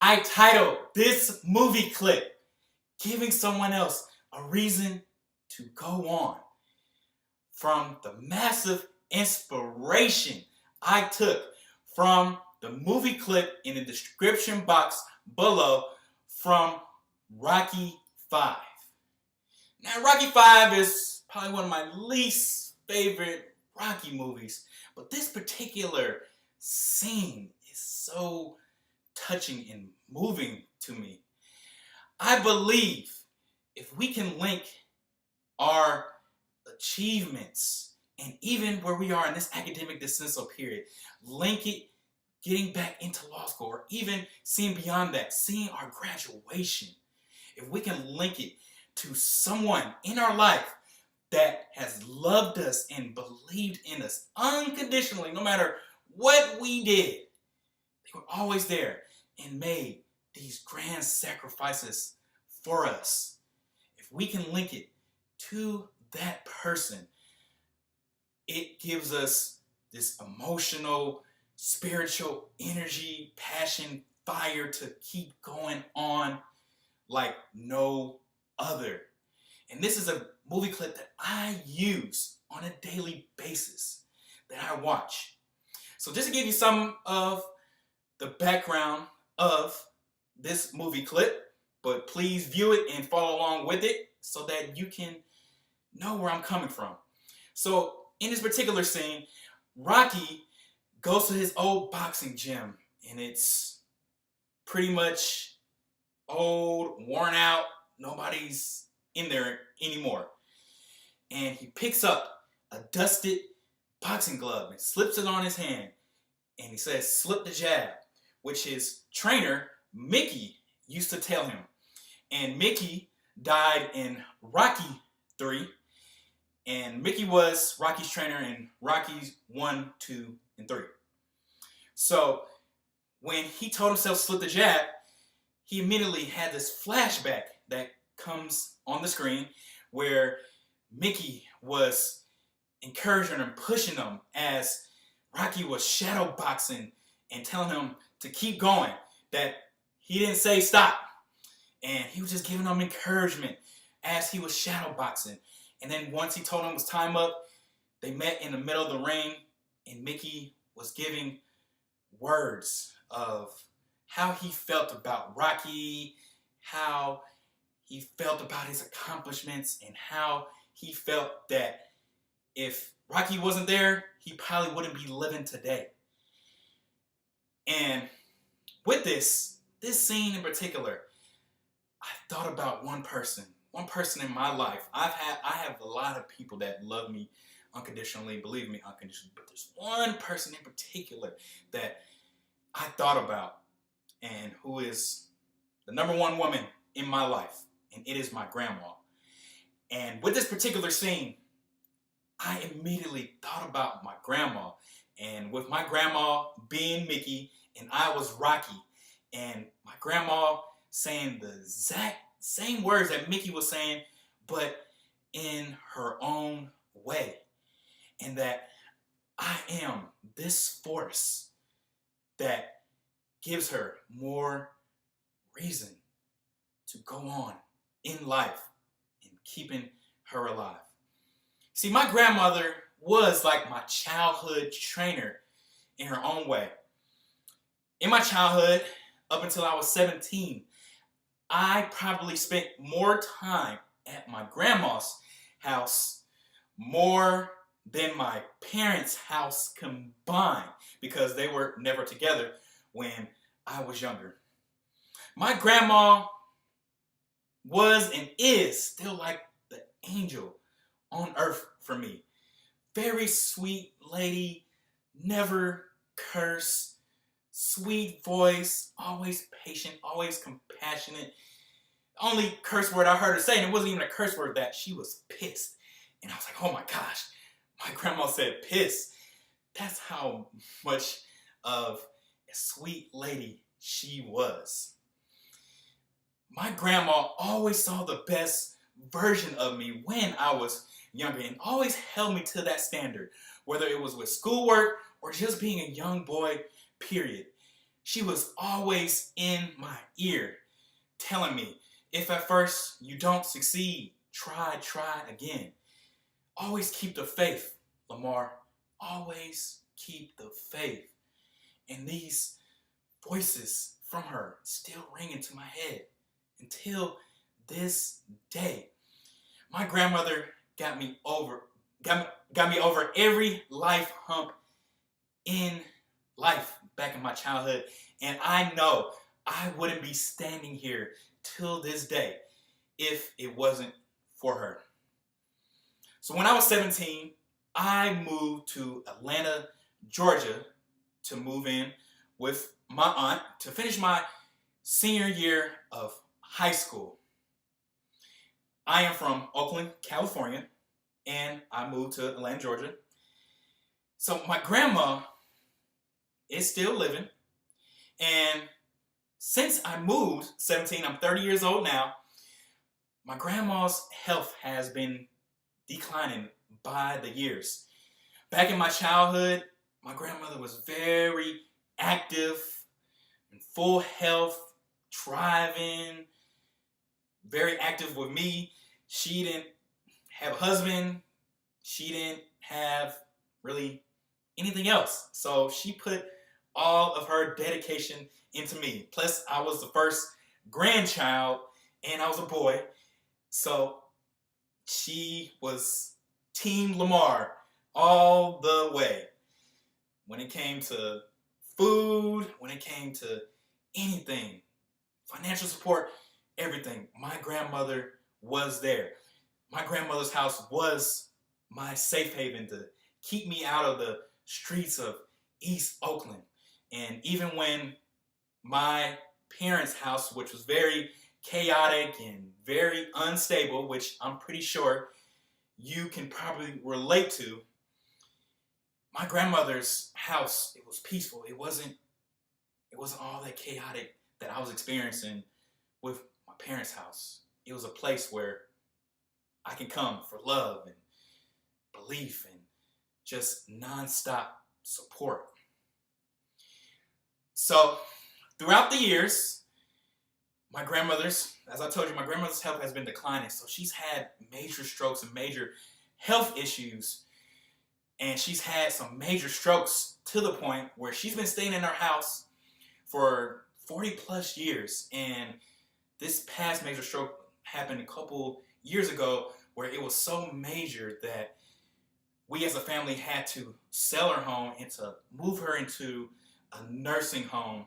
I titled this movie clip, Giving Someone Else a Reason to Go On, from the massive inspiration I took from the movie clip in the description box below from Rocky 5. Now, Rocky 5 is probably one of my least favorite Rocky movies, but this particular scene is so touching and moving to me. I believe if we can link our achievements and even where we are in this academic dismissal period, link it getting back into law school, or even seeing beyond that, seeing our graduation, if we can link it to someone in our life that has loved us and believed in us unconditionally, no matter what we did, they were always there and made these grand sacrifices for us. If we can link it to that person, it gives us this emotional, spiritual energy, passion, fire to keep going on like no other. And this is a movie clip that I use on a daily basis, that I watch. So just to give you some of the background of this movie clip, but please view it and follow along with it so that you can know where I'm coming from. So in this particular scene, Rocky goes to his old boxing gym, and it's pretty much old, worn out, nobody's in there anymore. And he picks up a dusted boxing glove and slips it on his hand, and he says, "Slip the jab," which his trainer, Mickey, used to tell him. And Mickey died in Rocky 3, and Mickey was Rocky's trainer in Rocky's 1, 2, and 3. So when he told himself slip the jab, he immediately had this flashback that comes on the screen where Mickey was encouraging and pushing him as Rocky was shadow boxing and telling him to keep going, that he didn't say stop. And he was just giving him encouragement as he was shadow boxing. And then once he told him it was time up, they met in the middle of the ring, and Mickey was giving words of how he felt about Rocky, how he felt about his accomplishments, and how he felt that if Rocky wasn't there, he probably wouldn't be living today. And with this scene in particular, I thought about one person in my life. I have a lot of people that love me unconditionally, believe me unconditionally, but there's one person in particular that I thought about, and who is the number one woman in my life, and it is my grandma. And with this particular scene, I immediately thought about my grandma, and with my grandma being Mickey and I was Rocky, and my grandma saying the exact same words that Mickey was saying, but in her own way. And that I am this force that gives her more reason to go on in life and keeping her alive. See, my grandmother was like my childhood trainer in her own way. In my childhood, up until I was 17, I probably spent more time at my grandma's house more than my parents' house combined, because they were never together when I was younger. My grandma was and is still like the angel on earth for me. Very sweet lady, never curse, sweet voice, always patient, always compassionate. The only curse word I heard her say, and it wasn't even a curse word, that she was pissed. And I was like, oh my gosh, my grandma said piss. That's how much of a sweet lady she was. My grandma always saw the best version of me when I was younger, and always held me to that standard, whether it was with schoolwork or just being a young boy, period. She was always in my ear, telling me, if at first you don't succeed, try again. Always keep the faith, Lamar. Always keep the faith. And these voices from her still ring into my head until this day. My grandmother got me over every life hump in life back in my childhood, and I know I wouldn't be standing here till this day if it wasn't for her. So when I was 17, I moved to Atlanta, Georgia to move in with my aunt to finish my senior year of high school. I am from Oakland, California, and I moved to Atlanta, Georgia. So my grandma is still living, and since I moved, 17, I'm 30 years old now, my grandma's health has been declining by the years. Back in my childhood, my grandmother was very active, in full health, driving, very active with me. She didn't have a husband. She didn't have really anything else. So she put all of her dedication into me. Plus, I was the first grandchild, and I was a boy. So she was Team Lamar all the way. When it came to food, when it came to anything, financial support, everything, my grandmother was there. My grandmother's house was my safe haven to keep me out of the streets of East Oakland. And even when my parents' house, which was very chaotic and very unstable, which I'm pretty sure you can probably relate to, my grandmother's house, it was peaceful. It wasn't all that chaotic that I was experiencing with my parents' house. It was a place where I can come for love and belief and just nonstop support. So throughout the years, my grandmother's, as I told you, my grandmother's health has been declining. So she's had major strokes and major health issues. And she's had some major strokes to the point where she's been staying in her house for 40 plus years. And this past major stroke happened a couple years ago where it was so major that we as a family had to sell her home and to move her into a nursing home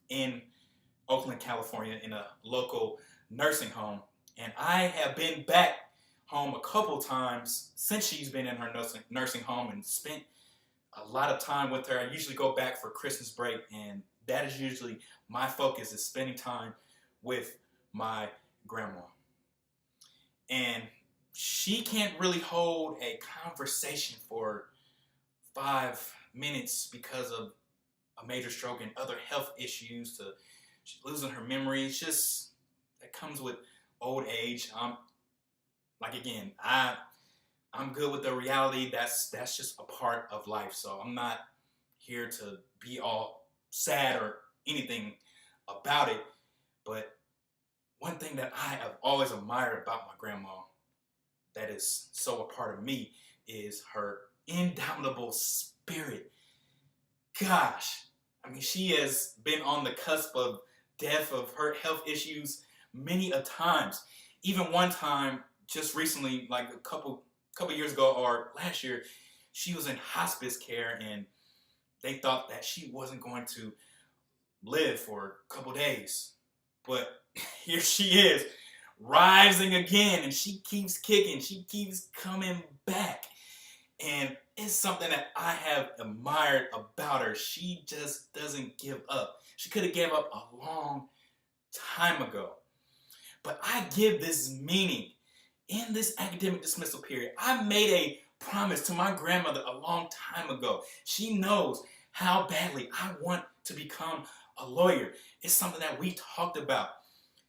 in Oakland, California, in a local nursing home. And I have been back home a couple times since she's been in her nursing home and spent a lot of time with her. I usually go back for Christmas break, and that is usually my focus, is spending time with my grandma. And she can't really hold a conversation for 5 minutes because of a major stroke and other health issues. She's losing her memory. It's just, that comes with old age. I'm good with the reality. That's just a part of life. So I'm not here to be all sad or anything about it. But one thing that I have always admired about my grandma, that is so a part of me, is her indomitable spirit. Gosh, I mean, she has been on the cusp of death, of her health issues many a times. Even one time, just recently, like a couple years ago or last year, she was in hospice care, and they thought that she wasn't going to live for a couple days. But here she is, rising again, and she keeps kicking. She keeps coming back. And it's something that I have admired about her. She just doesn't give up. She could have gave up a long time ago. But I give this meaning in this academic dismissal period. I made a promise to my grandmother a long time ago. She knows how badly I want to become a lawyer. It's something that we talked about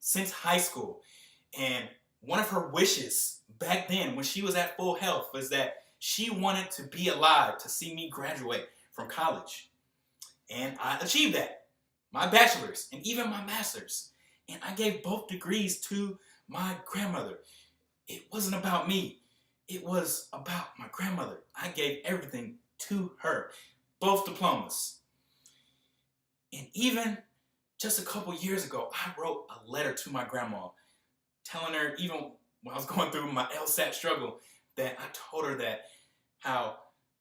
since high school. And one of her wishes back then, when she was at full health, was that she wanted to be alive to see me graduate from college. And I achieved that. my bachelor's, and even my master's. And I gave both degrees to my grandmother. It wasn't about me. It was about my grandmother. I gave everything to her, both diplomas. And even just a couple years ago, I wrote a letter to my grandma telling her, even when I was going through my LSAT struggle, that I told her that how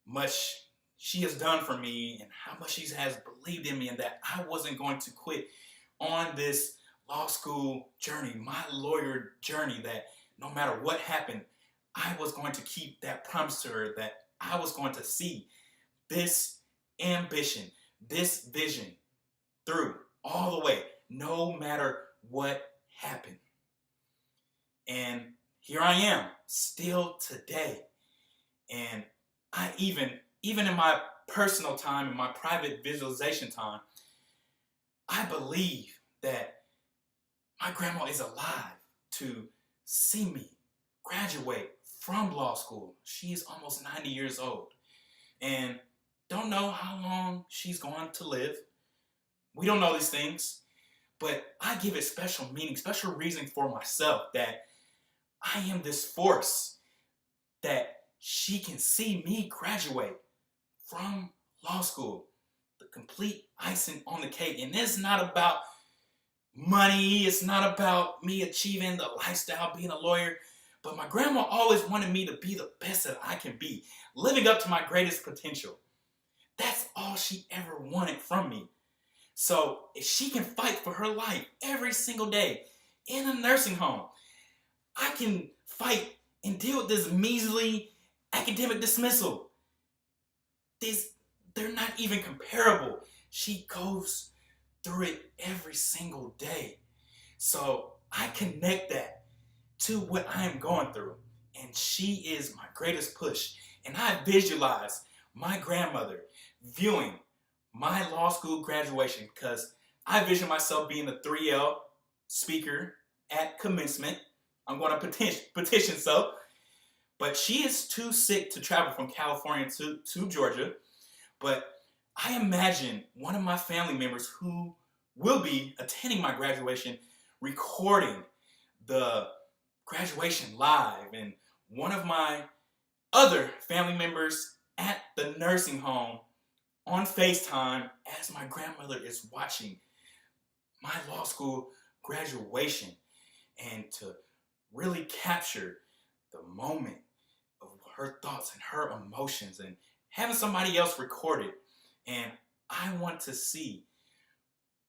much she has done for me and how much she has believed in me, and that I wasn't going to quit on this law school journey, my lawyer journey, that no matter what happened, I was going to keep that promise to her, that I was going to see this ambition, this vision through all the way, no matter what happened. And here I am, still today. And I even in my personal time, in my private visualization time, I believe that my grandma is alive to see me graduate from law school. She is almost 90 years old. And don't know how long she's going to live. We don't know these things. But I give it special meaning, special reasoning for myself, that I am this force that she can see me graduate from law school. The complete icing on the cake. And it's not about money. It's not about me achieving the lifestyle, being a lawyer. But my grandma always wanted me to be the best that I can be, living up to my greatest potential. That's all she ever wanted from me. So if she can fight for her life every single day in a nursing home, I can fight and deal with this measly academic dismissal. They're not even comparable. She goes through it every single day. So I connect that to what I am going through. And she is my greatest push. And I visualize my grandmother viewing my law school graduation, because I vision myself being a 3L speaker at commencement. I'm going to petition so. But she is too sick to travel from California to Georgia. But I imagine one of my family members who will be attending my graduation recording the graduation live, and one of my other family members at the nursing home on FaceTime as my grandmother is watching my law school graduation, and to really capture the moment of her thoughts and her emotions, and having somebody else record it. And I want to see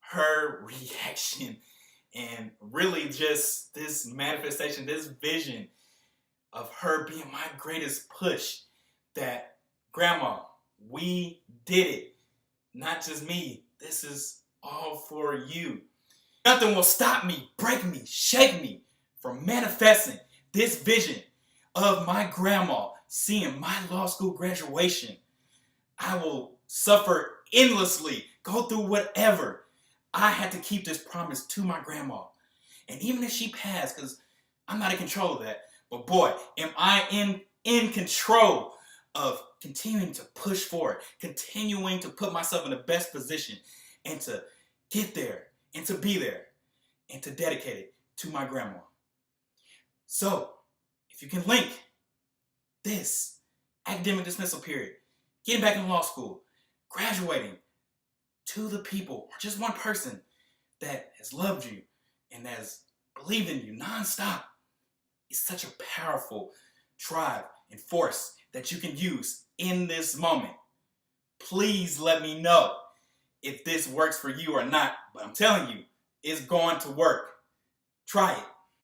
her reaction, and really just this manifestation, this vision of her being my greatest push, that grandma, we did it. Not just me. This is all for you. Nothing will stop me, break me, shake me from manifesting this vision of my grandma seeing my law school graduation. I will suffer endlessly, go through whatever. I had to keep this promise to my grandma. And even if she passed, because I'm not in control of that, but boy, am I in control of continuing to push forward, continuing to put myself in the best position, and to get there, and to be there, and to dedicate it to my grandma. So, if you can link this academic dismissal period, getting back in law school, graduating, to the people, or just one person that has loved you and has believed in you nonstop, it's such a powerful drive and force that you can use in this moment. Please let me know if this works for you or not. But I'm telling you, it's going to work. Try it.